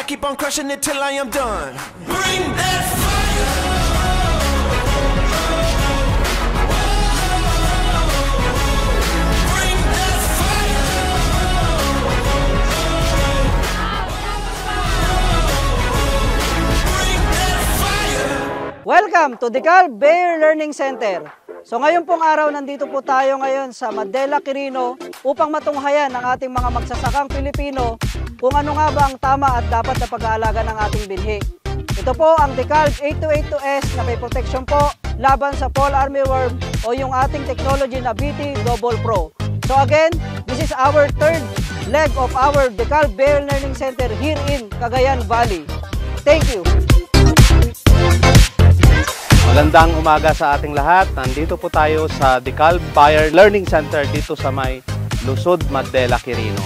I keep on crushing it till I am done. Bring that fire. Bring that fire. Bring that fire. Welcome to DeKalb Bear Learning Center. So ngayon pong araw, nandito po tayo ngayon sa Madela, Quirino upang matunghayan ng ating mga magsasakang Pilipino kung ano nga ba ang tama at dapat na pag-aalaga ng ating binhi. Ito po ang DeKalb 8282S na may protection po laban sa fall armyworm o yung ating technology na BT Double Pro. So again, this is our third leg of our DeKalb Bear Learning Center here in Cagayan Valley. Thank you! Magandang umaga sa ating lahat. Nandito po tayo sa DeKalb Bear Learning Center dito sa may Lusod, Madela, Quirino.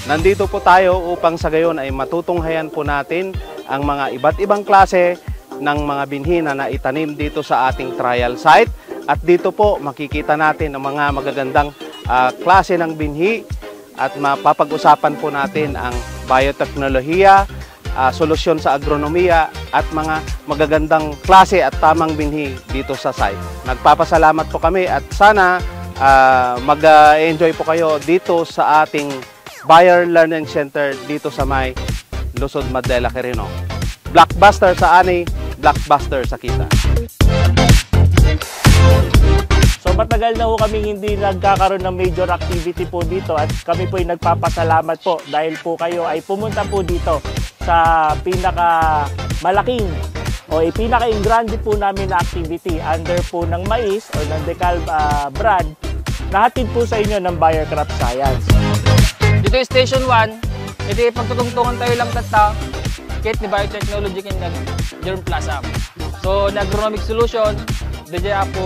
Nandito po tayo upang sa gayon ay matutunghayan po natin ang mga iba't ibang klase ng mga binhi na naitanim dito sa ating trial site. At dito po makikita natin ang mga magagandang klase ng binhi at mapapag-usapan po natin ang bioteknolohiya, solusyon sa agronomiya at mga magagandang klase at tamang binhi dito sa site. Nagpapasalamat po kami at sana mag-enjoy po kayo dito sa ating Bear Learning Center dito sa may Lusod, Madela, Quirino. Blockbuster sa ani, blockbuster sa kita. So matagal na po kami hindi nagkakaroon ng major activity po dito at kami po ay nagpapasalamat po dahil po kayo ay pumunta po dito sa pinakamalaking o pinaka-ingrande po namin na activity under po ng mais o ng DeKalb brand na hatid po sa inyo ng Biocraft Science. Dito yung Station 1, ito yung pagtutungtungan tayo lang tata, kit ni Biotechnology kin Germ Plaza. So, na agronomic solution, DJ Apo,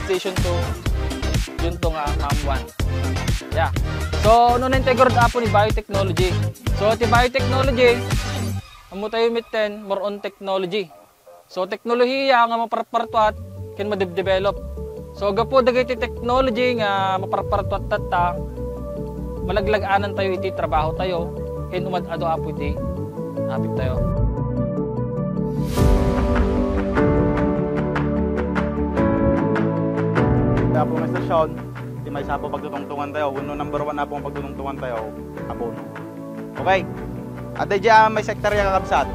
Station 2, yun to nga, Ma'am 1. Yeah. So, ano na integrate Apo ni Biotechnology. So, iti Biotechnology, amo tayo mitten, more on technology. So, teknolohiya nga maparpartuat, kin ma-develop. So, gapo dagiti technology nga maparpartuat tata, malaglag-anan tayo iti trabaho tayo, kin umad-ado Apo iti apit tayo. Kaya po may stasyon, di may sapo pagtutungtungan tayo. Uno number 1 na po pagtutungtungan tayo, abono. Okay, at dyan may sektorya kakabsat.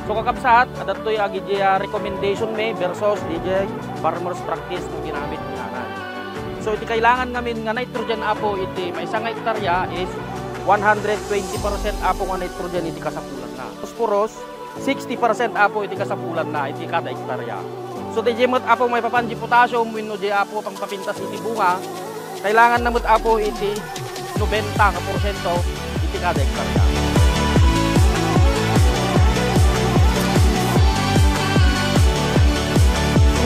So kakapsat, adat to yung recommendation may versus DJ farmer's practice na ginamit naman. So iti kailangan namin nga nitrogen Apo iti may isang hektarya is 120% Apo nga nitrogen iti kasapulan na. Phosphorus, 60% Apo iti kasapulan na iti kada hektarya. So DJ mo't Apo may papanji potassium wenno di Apo pang papintas iti bunga, kailangan namot Apo iti 90% iti kada hektarya.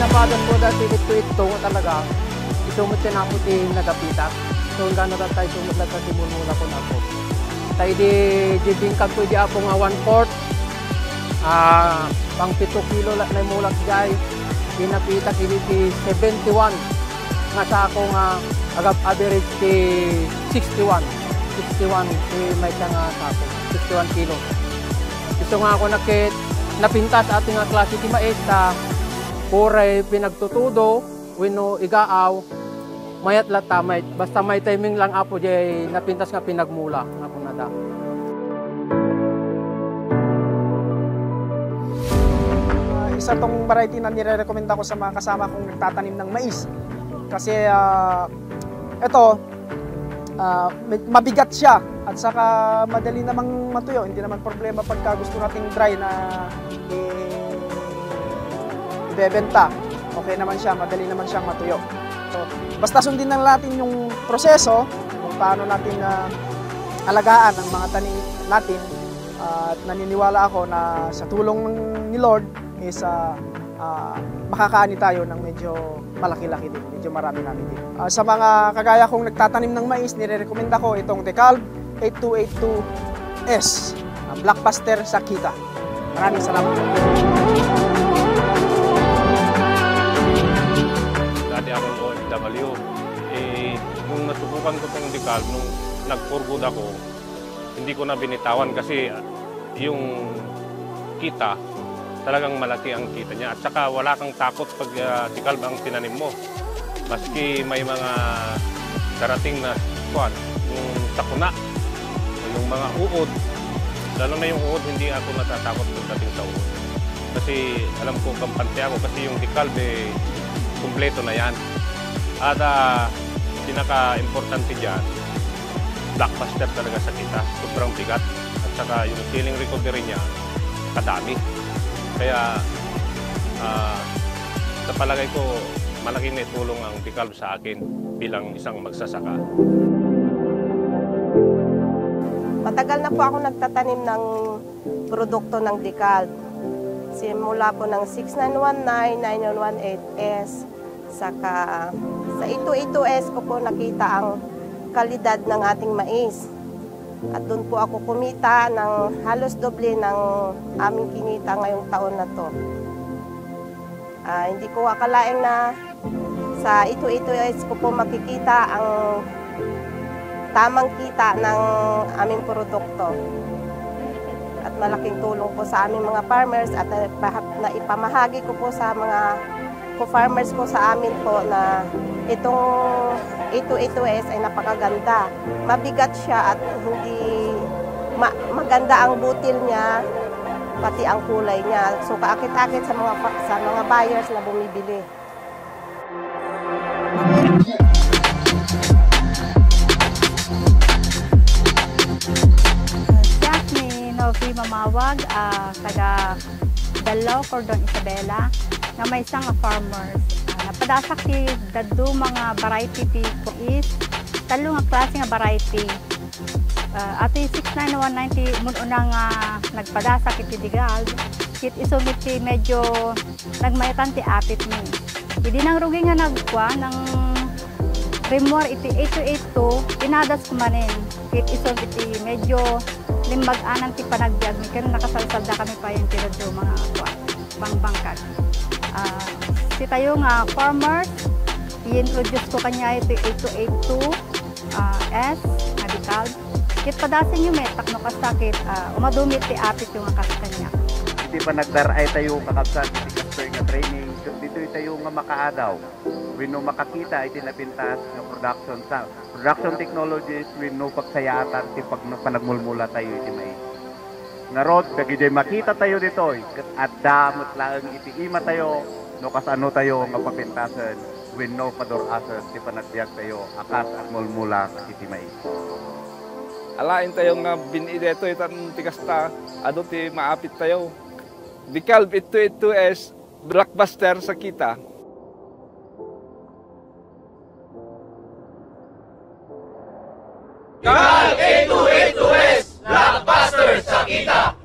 Napadas po dati ito talaga, isumot ka na po di nagapitak. So gano'n na tayo sumot na sa simula ko na po. Tayo di bingkag po di Apo nga 1/4, pang 7 kilo na mulak jay, pinapitak di 71, nga sa ako nga average di 61 may siya nga sa ako, 61 kilo. Ito nga ako napintas ating nga klase di mais sa puray pinagtutudo, wino igaaw, mayat lata, basta may timing lang Apo jay napintas nga pinagmula nga po nada. Isa tong variety na nire-recommenda ko sa mga kasama kong nagtatanim ng mais. Kasi mabigat siya at saka madali namang matuyo. Hindi naman problema pagka gusto nating dry na ibebenta. Okay naman siya, madali naman siyang matuyo. So, basta sundin lang natin yung proseso kung paano natin alagaan ang mga tanim natin. At naniniwala ako na sa tulong ni Lord is makakaani tayo ng medyo malaki-laki din, medyo marami-rami din. Sa mga kagaya kong nagtatanim ng mais, nire-recommenda ko itong DeKalb 8282S, blockbuster sa kita. Maraming salamat. Dati akong OFW, nung natutukan ko itong DeKalb, nung nag-for good ako, hindi ko na binitawan kasi yung kita, talagang malaki ang kita niya. At saka wala kang takot pag dekalb ang tinanim mo. Maski may mga darating na yung sakuna, yung mga uod, lalo na yung uod, hindi ako natatakot pagdating sa uod. Kasi alam ko, kampante ako kasi yung dekalb kumpleto na yan. At pinaka-importante dyan, blockbuster talaga sa kita, sobrang bigat. At saka yung killing recovery niya, kadami. Kaya sa palagay ko, malaking naitulong ang dekalb sa akin bilang isang magsasaka. Matagal na po ako nagtatanim ng produkto ng dekalb. Simula po ng 6919, 9118S, saka sa 82S ko po nakita ang kalidad ng ating mais. At doon po ako kumita ng halos doble ng aming kinita ngayong taon na to. Hindi ko akalain na sa 82S ko po makikita ang tamang kita ng aming produkto. At malaking tulong po sa aming mga farmers at na ipamahagi ko po sa mga farmers ko sa amin po na itong 82S ay napakaganda. Mabigat siya at hindi maganda ang butil niya, pati ang kulay niya. So kaakit-akit sa mga buyers na bumibili. Jasmine Novi Mamawag, taga Dalaw, Cordon Isabela, na may isang farmers. Napadasak si dadu mga variety tipo is talo nga klase nga variety. Ato yung 69190 mun unang nagpadasak iti dekalb, kit isumit ti medyo nagmayatan ti apit mi. Hindi nang rugi nga nagkwa ng remor iti 8282 inadas kumanin. Kit isumit iti medyo limbag-anan ti panagbiag mi kaya nakasalsalda kami pa yung tirado mga bangbangkag. Si tayo nga farmers, i-introduce ko kanya ito 8282S nga dekalb. Kit padasin yung metak no kasakit, umadumit ti apit yung akas kanya. Hindi pa nagdaray tayo kakabsan iti caster nga training, dito tayo nga makaadaw. Wino makakita iti napintas nga production technologies wino pagsayatan ti panagmulmula tayo iti may. Nga rod, kagijay makita tayo dito, at damot lang iti ima tayo, no kasano tayo nga papintasan, when no padorasan, ti panagbiag tayo, akas at mulmula iti may. Alain tayo nga binideto itan tikasta, ado ti maapit tayo. Dekalb 8282S, blockbuster sa kita. Dekalb 8282S, blockbuster sa kita!